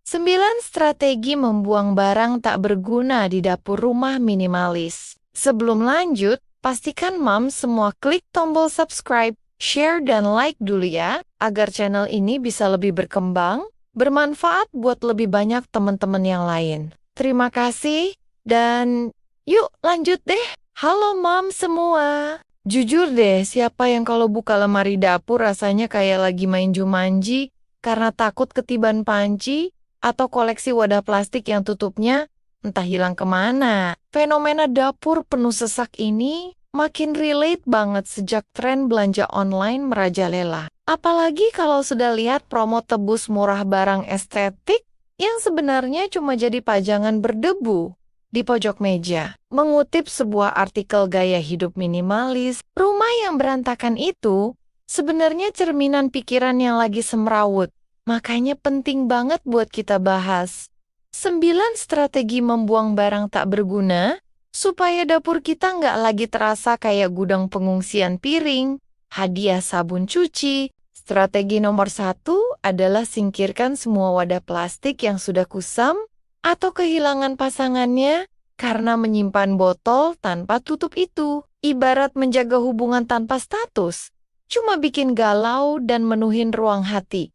9 strategi membuang barang tak berguna di dapur rumah minimalis. Sebelum lanjut, pastikan Mams semua klik tombol subscribe, share, dan like dulu ya, agar channel ini bisa lebih berkembang, bermanfaat buat lebih banyak teman-teman yang lain. Terima kasih, dan yuk lanjut deh. Halo Mams semua. Jujur deh, siapa yang kalau buka lemari dapur rasanya kayak lagi main Jumanji karena takut ketiban panci, atau koleksi wadah plastik yang tutupnya entah hilang kemana. Fenomena dapur penuh sesak ini makin relate banget sejak tren belanja online merajalela. Apalagi kalau sudah lihat promo tebus murah barang estetik yang sebenarnya cuma jadi pajangan berdebu di pojok meja. Mengutip sebuah artikel gaya hidup minimalis, rumah yang berantakan itu sebenarnya cerminan pikiran yang lagi semrawut. Makanya penting banget buat kita bahas 9 strategi membuang barang tak berguna supaya dapur kita nggak lagi terasa kayak gudang pengungsian piring, hadiah sabun cuci. Strategi nomor 1 adalah singkirkan semua wadah plastik yang sudah kusam atau kehilangan pasangannya karena menyimpan botol tanpa tutup itu. Ibarat menjaga hubungan tanpa status, cuma bikin galau dan menuhin ruang hati.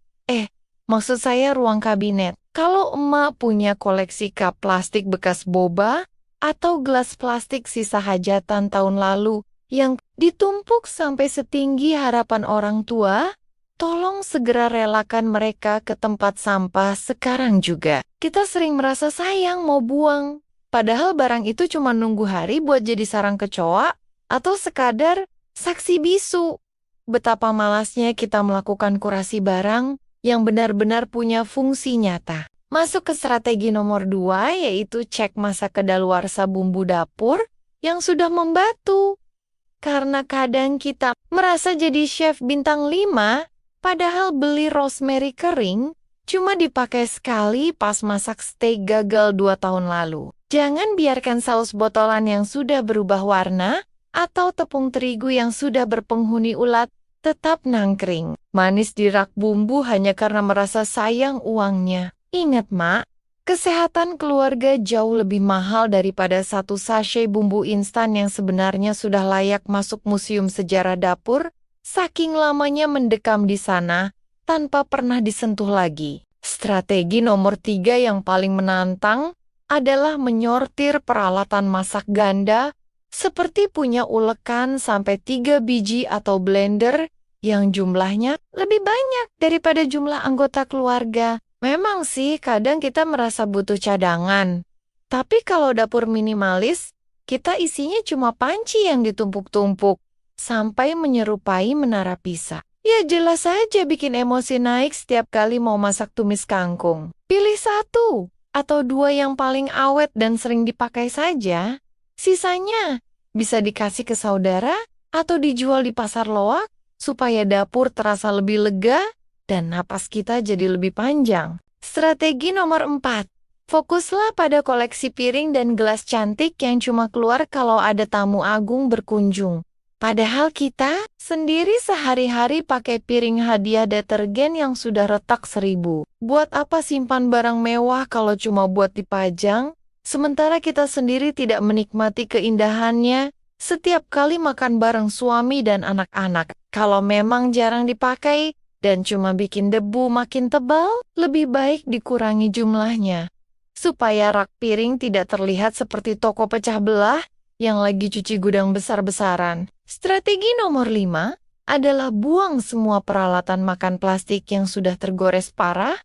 Maksud saya ruang kabinet. Kalau emak punya koleksi cup plastik bekas boba atau gelas plastik sisa hajatan tahun lalu yang ditumpuk sampai setinggi harapan orang tua, tolong segera relakan mereka ke tempat sampah sekarang juga. Kita sering merasa sayang mau buang, padahal barang itu cuma nunggu hari buat jadi sarang kecoa atau sekadar saksi bisu. Betapa malasnya kita melakukan kurasi barang yang benar-benar punya fungsi nyata. Masuk ke strategi nomor 2, yaitu cek masa kedaluarsa bumbu dapur yang sudah membatu. Karena kadang kita merasa jadi chef bintang 5, padahal beli rosemary kering cuma dipakai sekali pas masak steak gagal 2 tahun lalu. Jangan biarkan saus botolan yang sudah berubah warna atau tepung terigu yang sudah berpenghuni ulat tetap nangkring, manis di rak bumbu hanya karena merasa sayang uangnya. Ingat Mak, kesehatan keluarga jauh lebih mahal daripada satu sachet bumbu instan yang sebenarnya sudah layak masuk museum sejarah dapur, saking lamanya mendekam di sana, tanpa pernah disentuh lagi. Strategi nomor 3 yang paling menantang adalah menyortir peralatan masak ganda, seperti punya ulekan sampai 3 biji atau blender yang jumlahnya lebih banyak daripada jumlah anggota keluarga. Memang sih kadang kita merasa butuh cadangan. Tapi kalau dapur minimalis, kita isinya cuma panci yang ditumpuk-tumpuk sampai menyerupai menara Pisa. Ya jelas saja bikin emosi naik setiap kali mau masak tumis kangkung. Pilih 1 atau 2 yang paling awet dan sering dipakai saja. Sisanya bisa dikasih ke saudara atau dijual di pasar loak supaya dapur terasa lebih lega dan napas kita jadi lebih panjang. Strategi nomor 4. Fokuslah pada koleksi piring dan gelas cantik yang cuma keluar kalau ada tamu agung berkunjung. Padahal kita sendiri sehari-hari pakai piring hadiah detergen yang sudah retak 1000. Buat apa simpan barang mewah kalau cuma buat dipajang? Sementara kita sendiri tidak menikmati keindahannya setiap kali makan bareng suami dan anak-anak. Kalau memang jarang dipakai dan cuma bikin debu makin tebal, lebih baik dikurangi jumlahnya. Supaya rak piring tidak terlihat seperti toko pecah belah yang lagi cuci gudang besar-besaran. Strategi nomor 5 adalah buang semua peralatan makan plastik yang sudah tergores parah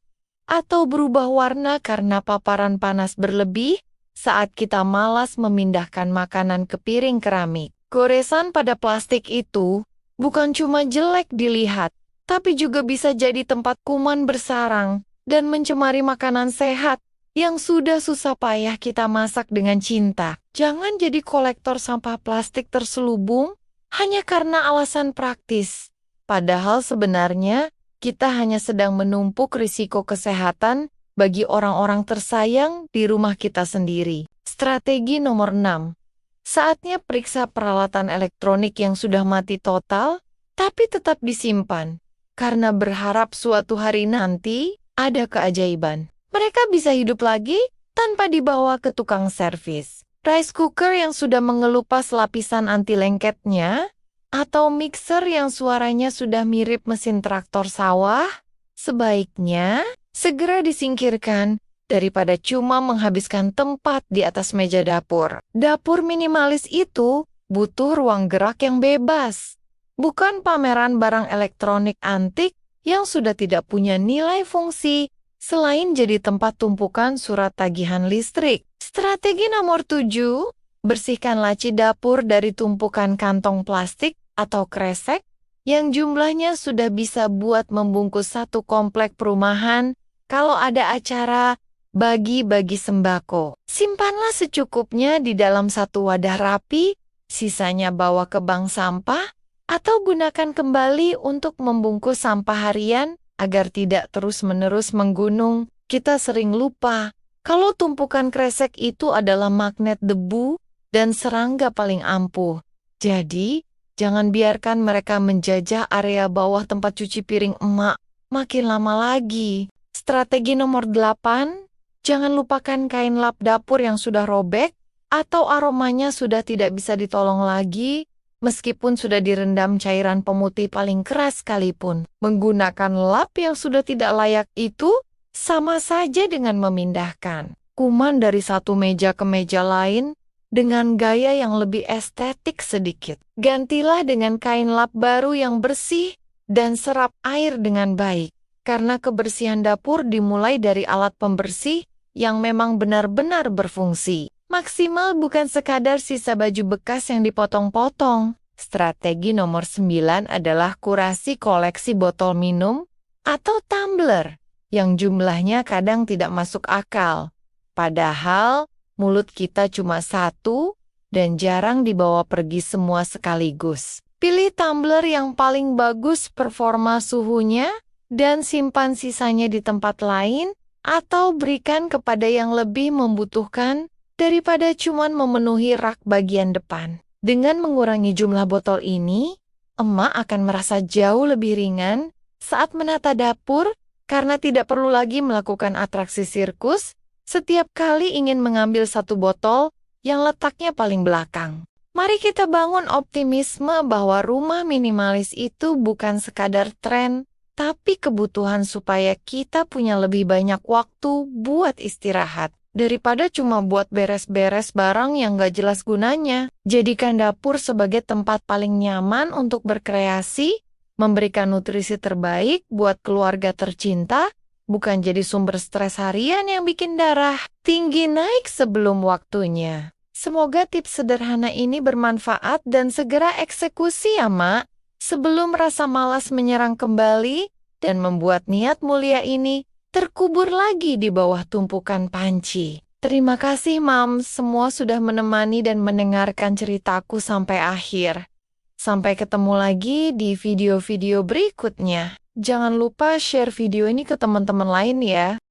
atau berubah warna karena paparan panas berlebih saat kita malas memindahkan makanan ke piring keramik. Goresan pada plastik itu bukan cuma jelek dilihat, tapi juga bisa jadi tempat kuman bersarang dan mencemari makanan sehat yang sudah susah payah kita masak dengan cinta. Jangan jadi kolektor sampah plastik terselubung hanya karena alasan praktis. Padahal sebenarnya kita hanya sedang menumpuk risiko kesehatan bagi orang-orang tersayang di rumah kita sendiri. Strategi nomor 6. Saatnya periksa peralatan elektronik yang sudah mati total, tapi tetap disimpan, karena berharap suatu hari nanti ada keajaiban. Mereka bisa hidup lagi tanpa dibawa ke tukang servis. Rice cooker yang sudah mengelupas lapisan anti lengketnya, atau mixer yang suaranya sudah mirip mesin traktor sawah, sebaiknya segera disingkirkan daripada cuma menghabiskan tempat di atas meja dapur. Dapur minimalis itu butuh ruang gerak yang bebas, bukan pameran barang elektronik antik yang sudah tidak punya nilai fungsi selain jadi tempat tumpukan surat tagihan listrik. Strategi nomor 7, bersihkan laci dapur dari tumpukan kantong plastik atau kresek yang jumlahnya sudah bisa buat membungkus satu komplek perumahan kalau ada acara bagi-bagi sembako. Simpanlah secukupnya di dalam satu wadah rapi, sisanya bawa ke bank sampah, atau gunakan kembali untuk membungkus sampah harian agar tidak terus-menerus menggunung. Kita sering lupa kalau tumpukan kresek itu adalah magnet debu dan serangga paling ampuh. Jadi, jangan biarkan mereka menjajah area bawah tempat cuci piring emak makin lama lagi. Strategi nomor 8, jangan lupakan kain lap dapur yang sudah robek atau aromanya sudah tidak bisa ditolong lagi, meskipun sudah direndam cairan pemutih paling keras sekalipun. Menggunakan lap yang sudah tidak layak itu sama saja dengan memindahkan kuman dari satu meja ke meja lain dengan gaya yang lebih estetik sedikit. Gantilah dengan kain lap baru yang bersih dan serap air dengan baik, karena kebersihan dapur dimulai dari alat pembersih yang memang benar-benar berfungsi. Maksimal bukan sekadar sisa baju bekas yang dipotong-potong. Strategi nomor 9 adalah kurasi koleksi botol minum atau tumbler yang jumlahnya kadang tidak masuk akal. Padahal mulut kita cuma satu dan jarang dibawa pergi semua sekaligus. Pilih tumbler yang paling bagus performa suhunya dan simpan sisanya di tempat lain atau berikan kepada yang lebih membutuhkan daripada cuma memenuhi rak bagian depan. Dengan mengurangi jumlah botol ini, emak akan merasa jauh lebih ringan saat menata dapur karena tidak perlu lagi melakukan atraksi sirkus setiap kali ingin mengambil satu botol yang letaknya paling belakang. Mari kita bangun optimisme bahwa rumah minimalis itu bukan sekadar tren, tapi kebutuhan supaya kita punya lebih banyak waktu buat istirahat. Daripada cuma buat beres-beres barang yang gak jelas gunanya. Jadikan dapur sebagai tempat paling nyaman untuk berkreasi, memberikan nutrisi terbaik buat keluarga tercinta, bukan jadi sumber stres harian yang bikin darah tinggi naik sebelum waktunya. Semoga tips sederhana ini bermanfaat dan segera eksekusi ya, Mak, sebelum rasa malas menyerang kembali dan membuat niat mulia ini terkubur lagi di bawah tumpukan panci. Terima kasih, Mam, semua sudah menemani dan mendengarkan ceritaku sampai akhir. Sampai ketemu lagi di video-video berikutnya. Jangan lupa share video ini ke teman-teman lain ya.